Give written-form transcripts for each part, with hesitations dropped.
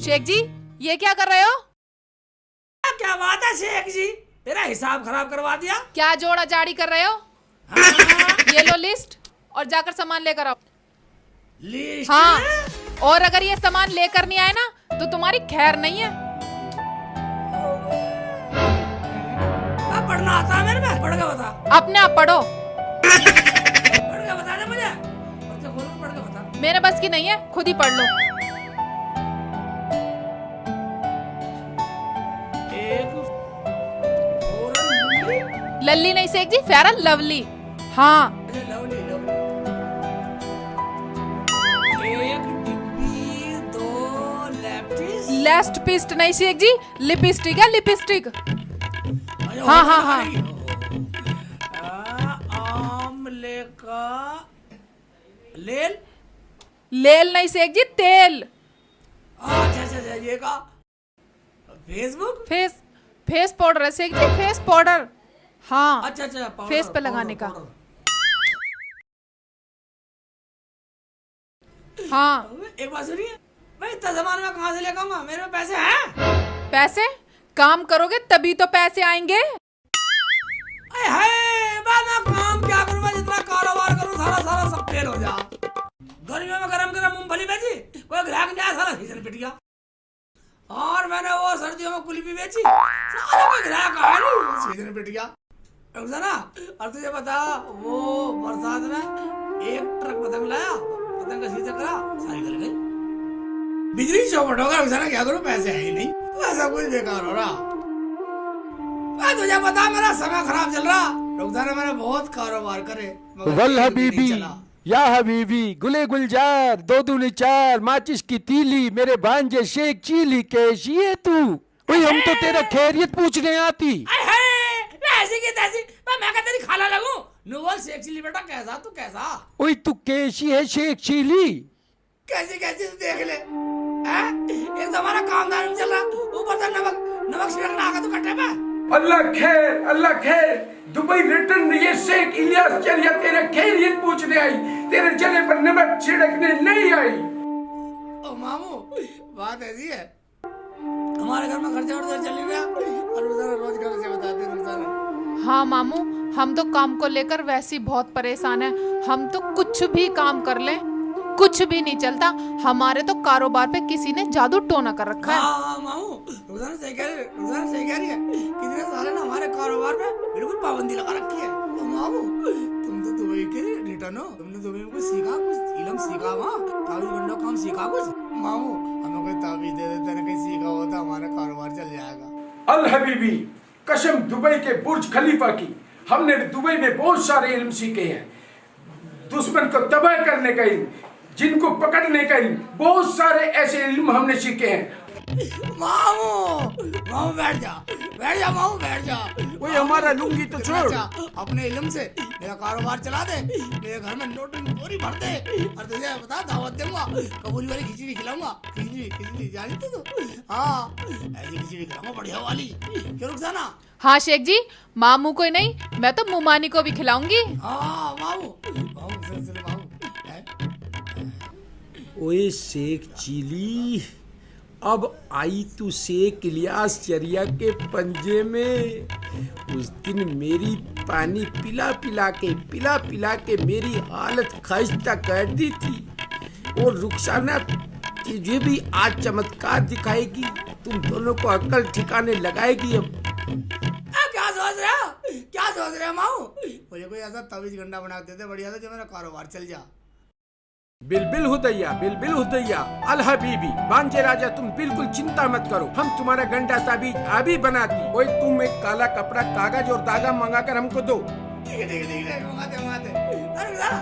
शेख जी, ये क्या कर रहे हो? क्या बात है शेख जी, मेरा हिसाब खराब करवा दिया। क्या जोड़ा जाड़ी कर रहे हो? हाँ, ये लो लिस्ट और जाकर सामान लेकर आओ। लिस्ट हाँ, और अगर ये सामान लेकर नहीं आए ना तो तुम्हारी खैर नहीं है। पढ़ना आता है मेरे में, पढ़ के बता। अपने आप पढ़ो। पढ़ के बता दे मुझे, खोल के पढ़ के बता। मेरे बस की नहीं है, खुद ही पढ़ लो। लल्ली नहीं शेख जी, फेयर एंड लवली। हाँ, लवली लवली। एक डिब्बी, दो लैप्टिस। लेस्ट पिस्ट नहीं शेख जी, लिपस्टिक है, लिपस्टिक। हाँ हाँ हाँ। आमले का लेल। लेल नहीं शेख जी, तेल। अच्छा अच्छा अच्छा, ये का फेसबुक। फेस पाउडर है शेख जी, फेस पाउडर। हाँ, अच्छा अच्छा, पाउडर, फेस पे लगाने का। हाँ, एक बात सुनिए, मैं इतना सामान में कहाँ से लेकर आऊंगा? मेरे में पैसे हैं? पैसे काम करोगे तभी तो पैसे आएंगे। अरे है, मैं काम क्या करूं? मैं जितना कारोबार करूं सारा सारा सब फेल हो जा। गर्मियों में गरम गरम मूंगफली बेची, कोई ग्राहक नहीं आया, सारा सीजन पिट गया। और मैंने वो सर्दियों में कुल्फी बेची, सारा कोई ग्राहक आया नहीं, सीजन पिट गया। ना, और तुझे बता, वो बरसात में एक ट्रक पतंग लाया, पतंग का सीजन करा, सारी गल गई। बिजली चौपट होगा, ना क्या करूं? पैसे है ही नहीं, तो ऐसा कुछ बेकार हो रहा। तुझे पता मेरा समय खराब चल रहा, रुकसाना मैंने बहुत कारोबार करे, वल हबीबी या हबीबी, गुले गुलजार, दो दूनी चार, माचिस की तीली, मेरे भांजे शेख चीली, कैसी है तू? ओए हम तो तेरा खैरियत पूछने आती। ऐसी की तैसी, मैं क्या तेरी खाला लगूं? नोवल शेख चिली बेटा, कैसा तू कैसा? ओए तू कैसी है शेख चीली? कैसी कैसी तू देख ले, हैं? एक तो हमारा काम धाम चल रहा, ऊपर से नमक छिड़कना आगा तू कट्टे पे। अल्लाह खैर, दुबई रिटर्न ये शेख इलियास चलिया तेरे खैरियत पूछने आई, तेरे जले पर नमक छिड़कने नहीं आई। ओ मामू, बात ऐसी है, हमारे घर में खर्चा वर्चा चल नहीं रहा, और रोजाना रोज घर से बताते हैं रोजाना। हाँ मामू, हम तो काम को लेकर वैसे ही बहुत परेशान हैं। हम तो कुछ भी काम कर लें, कुछ भी नहीं चलता। हमारे तो कारोबार पे किसी ने जादू टोना कर रखा है। हाँ मामू, रोजाना सही कह रही है, कितने सारे ना हमारे कारोबार पे बिल्कुल पाबंदी लगा रखी है। ओ मामू, तुम तो दुबई के रिटर्न हो, तुमने दुबई में कुछ सीखा, कुछ इल्म सीखा, वहाँ ताबीज गंडो काम सीखा कुछ? मामू, हमें कोई ताबीज दे देते ना, कहीं सीखा होता हमारा कारोबार चल जाएगा। अल हबीबी, कसम दुबई के बुर्ज खलीफा की, हमने दुबई में बहुत सारे इल्म सीखे हैं। दुश्मन को तबाह करने का इल्म, जिनको पकड़ने का इल्म, बहुत सारे ऐसे इल्म हमने सीखे हैं। मामू बैठ जा मामू, बैठ जा। वही हमारा लुंगी तो छोड़, अपने इल्म से मेरा कारोबार चला दे, मेरे घर में नोटों की बोरी भर दे, और तुझे बता दावत दूंगा, कबूली वाली खिचड़ी खिलाऊंगा। खिचड़ी जानी तू? हाँ, ऐसी खिचड़ी खिलाऊंगा बढ़िया वाली, क्यों रुखसाना? हाँ शेख जी, मामू को ही नहीं, मैं तो मुमानी को भी खिलाऊंगी। हाँ मामू, मामू। ओए शेख चीली, अब आई तू शेख इलियास चरिया के पंजे में। उस दिन मेरी पानी पिला पिला के मेरी हालत खस्ता कर दी थी। और रुखसाना तुझे भी आज चमत्कार दिखाएगी, तुम दोनों को अक्ल ठिकाने लगाएगी। अब क्या सोच रहे हो मामू? मुझे कोई ऐसा तवीज गंडा बना देते बढ़िया था, जो मेरा कारोबार चल जा। बिल्बिल हुदैया अल हबीबी, भांजे राजा, तुम बिल्कुल चिंता मत करो, हम तुम्हारा गंडा ताबीज अभी बनाती। ओए तुम एक काला कपड़ा, कागज और धागा मंगा कर हमको दो। ठीक है, मंगाते।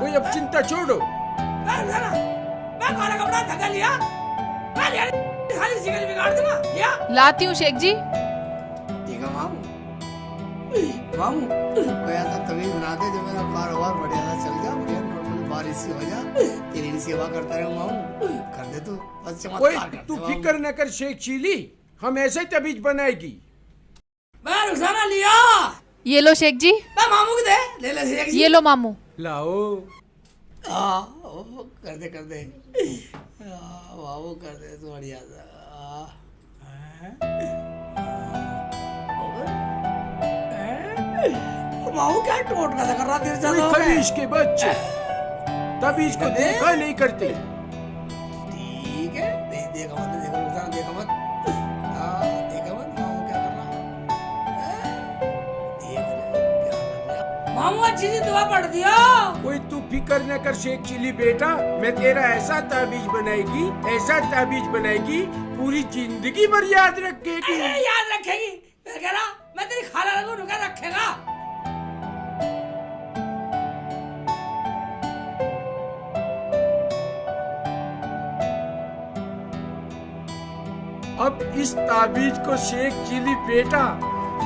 ओए अब चिंता छोड़ो। मैं काला कपड़ा धागा लिया, सारी सिगरेट बिगाड़ दूंगा, लिया। लाती हूँ शेख जी। ठीक है मामू, कोई ऐसा तवीज बना दे जो मेरा कारोबार बढ़िया सा चल जा, बढ़िया बारिश सी हो जा, तेरी भी सेवा करता रहूं मामू। कर दे तू, बस चमत्कार कर दे। तू फिक्र न कर शेख चीली, हम ऐसे ही तबीज बनाएगी। मैं रुखसाना लिया। ये लो शेख जी। मैं मामू को दे, ले शेख जी। ये लो मामू। लाओ। हाँ वो कर दे वो कर दे तो बढ़िया सा। माऊ क्या टोट का कर रहा तेरे कोई साथ? खबीज के बच्चे तभी इसको देखा नहीं करते। ठीक है देखा मत देखा मत मामू क्या कर रहा? मामू अच्छी सी दुआ पढ़ दिया। कोई तू फिकर न कर शेख चिली बेटा, मैं तेरा ऐसा ताबीज बनाएगी पूरी जिंदगी भर याद रखेगी। याद रखेगी मैं कह रहा, मैं तेरी खाला लगू क्या रखेगा। अब इस ताबीज को शेख चिली बेटा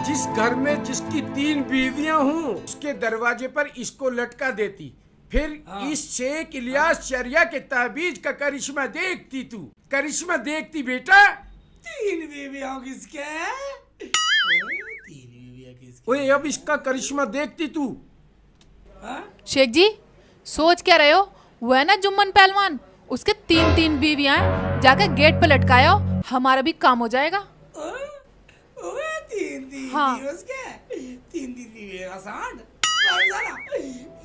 जिस घर में जिसकी 3 बीवियां हों उसके दरवाजे पर इसको लटका देती, फिर इस शेख इलियास शरिया के ताबीज का करिश्मा देखती तू, करिश्मा देखती बेटा। 3 बीवियां किसके? 3 बीवियां किसके? ओए अब इसका करिश्मा देखती तू। शेख जी सोच क्या रहे हो? वो है ना जुम्मन पहलवान, उसके 3 बीवियां हैं, जाके गेट पे लटकायो, हमारा भी काम हो जाएगा। हाँ। उसके 3 बीवियां आसान।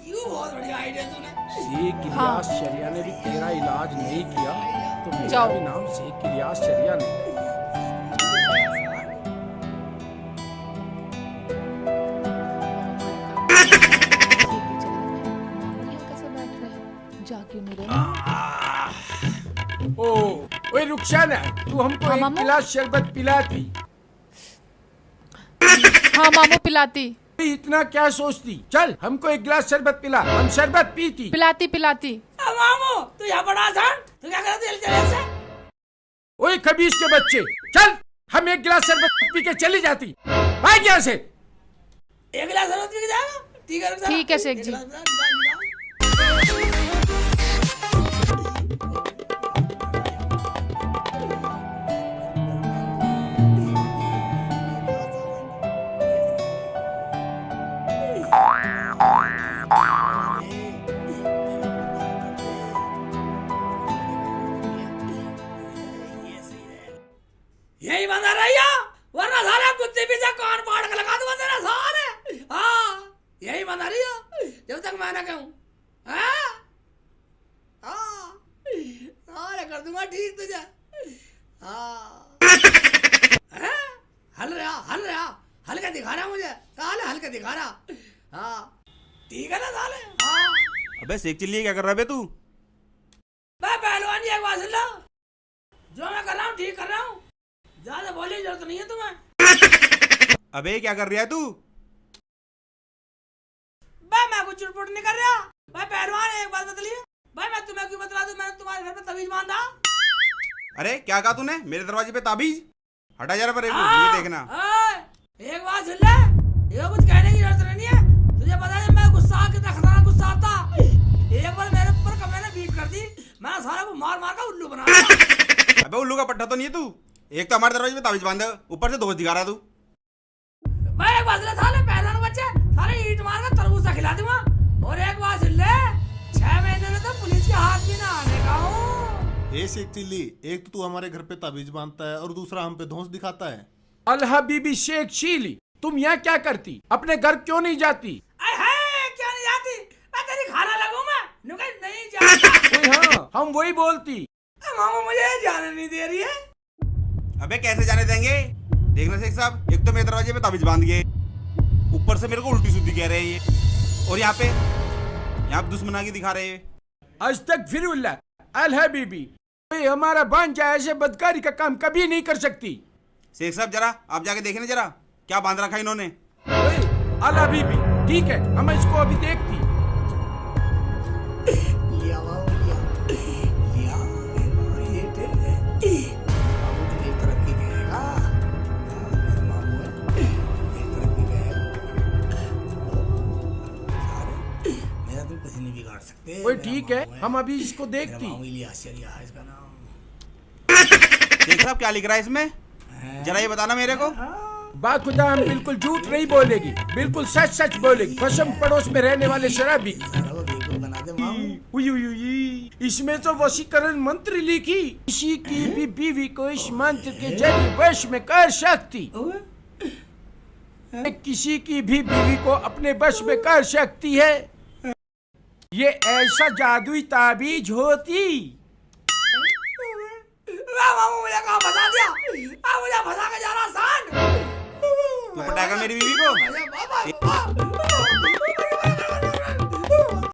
यू बहुत बढ़िया आइडिया तूने। शेख इलियास शरिया ने भी तेरा इलाज नहीं किया तो मेरा जाओ। भी नाम शेख इलियास शरिया नहीं। जाके मेरे ओए रुखसाना, तू हमको हाँ, एक मामू? गिलास शरबत पिलाती। हाँ मामू पिलाती इतना क्या सोचती, चल हमको एक गिलास शरबत पिला, हम शरबत पीती। पिलाती। मामू तू यहाँ बड़ा आसान, तू क्या कर रहा तेल से? ओए खबीज के बच्चे, चल हम एक गिलास शरबत पी के चली जाती, भाग यहाँ से। एक गिलास शरबत पी के जाएगा? ठीक है रुक जा। ठीक है शेख जी। एक गिलास निकाल। यही बंदा रहिया, वरना सारा कुत्ते पीछे कान फाड़ के लगा दूंगा तेरा सारे। हाँ यही बंदा रहिया जब तक मैं ना कहूँ। हाँ सारे कर दूंगा ठीक तुझे। हाँ हल रहा हल के दिखा रहा मुझे साले, हल के दिखा रहा। हाँ ठीक है ना साले। हाँ अबे शेख चिल्ली क्या कर रहा है बे तू? मैं पहलवानी एक बात सुन लो, जो मैं कर रहा हूँ ठीक कर रहा हूँ, ज्यादा बोलने की जरूरत नहीं है तुम्हें। अबे क्या कर रहा है तू? भाई मैं कुछ चुटपुट नहीं कर रहा। भाई पहलवान एक बात बतलिए, भाई मैं तुम्हें क्यों बतला दूं, मैंने तुम्हारे घर पे तबीज बांधा। अरे क्या कहा तूने? मेरे दरवाजे पे ताबीज? हटा जरा पर ये देखना। एक बात सुन ले, ये कुछ कहने की जरूरत नहीं है। तुझे पता है मैं गुस्सा कितना खतरनाक गुस्सा आता। एक बार मेरे ऊपर कमरे ने बीट कर दी, मैं सारा को मार मार कर उल्लू बना दिया। अबे उल्लू का पट्टा तो नहीं है तू? एक तो हमारे दरवाजे पे ताबीज बांधा, ऊपर से दोस्त दिखा रहा तू। मैं एक बात सुन ले साले पहलवान बच्चे, सारे ईंट मार कर तरबूजा खिला दूंगा। और एक बात सुन ले, 6 महीने में तो पुलिस के हाथ भी ना आने का हूँ। ए शेख चिल्ली, एक तो तू हमारे घर पे ताबीज बांधता है और दूसरा हम पे धौंस दिखाता है। अलहा बीबी शेख चिली, तुम यहाँ क्या करती, अपने घर क्यों नहीं जाती? क्या नहीं जाती? मैं तेरी खाना लगूं मैं? नुके नहीं जाता। ओए हाँ, हम वही बोलती। मामा मुझे जाने नहीं दे रही है। अबे कैसे जाने देंगे? देखना शेख साहब, एक तो मेरे दरवाजे पे ताबीज बांध गए, ऊपर से मेरे को उल्टी सीधी कह रहे हैं ये, और यहाँ पे दुश्मनागी दिखा रहे हैं। आज तक फिर अलहा बीबी, कोई हमारा भांजा ऐसे बदकारी का काम कभी नहीं कर सकती। शेख साहब जरा आप जाके देखने जरा क्या बांध रखा इन्होंने। ओए अलहा बीबी, ठीक है हम इसको अभी देखती। लिया ये मामू तो एक तरफ की कहेगा, मेरा मामू है एक तरफ की कहेगा। मेरा तो कुछ नहीं बिगाड़ सकते। ओए ठीक है, हम अभी इसको मेरा देखती। मामू इलियास शरिया है इसका नाम। शेख साहब क्या लिख रहा है इसमें? जरा ये बताना मेरे को। बाखुदा हम बिल्कुल झूठ नहीं बोलेगी, बिल्कुल सच सच बोलेगी, कसम पड़ोस में रहने वाले शराबी। सारा को बेवकूफ बना दे मामू। उई उई उई, इसमें तो वशीकरण मंत्र लिखी, किसी की भी बीवी को इस मंत्र के जरिए वश में कर सकती, किसी की भी बीवी को अपने वश में कर सकती है। ये ऐसा जादुई ताबीज होती। मामू मुझे कहाँ फंसा दिया, मुझे फंसा के जा रहा सांड। तू पटाएगा मेरी बीवी को? बाबा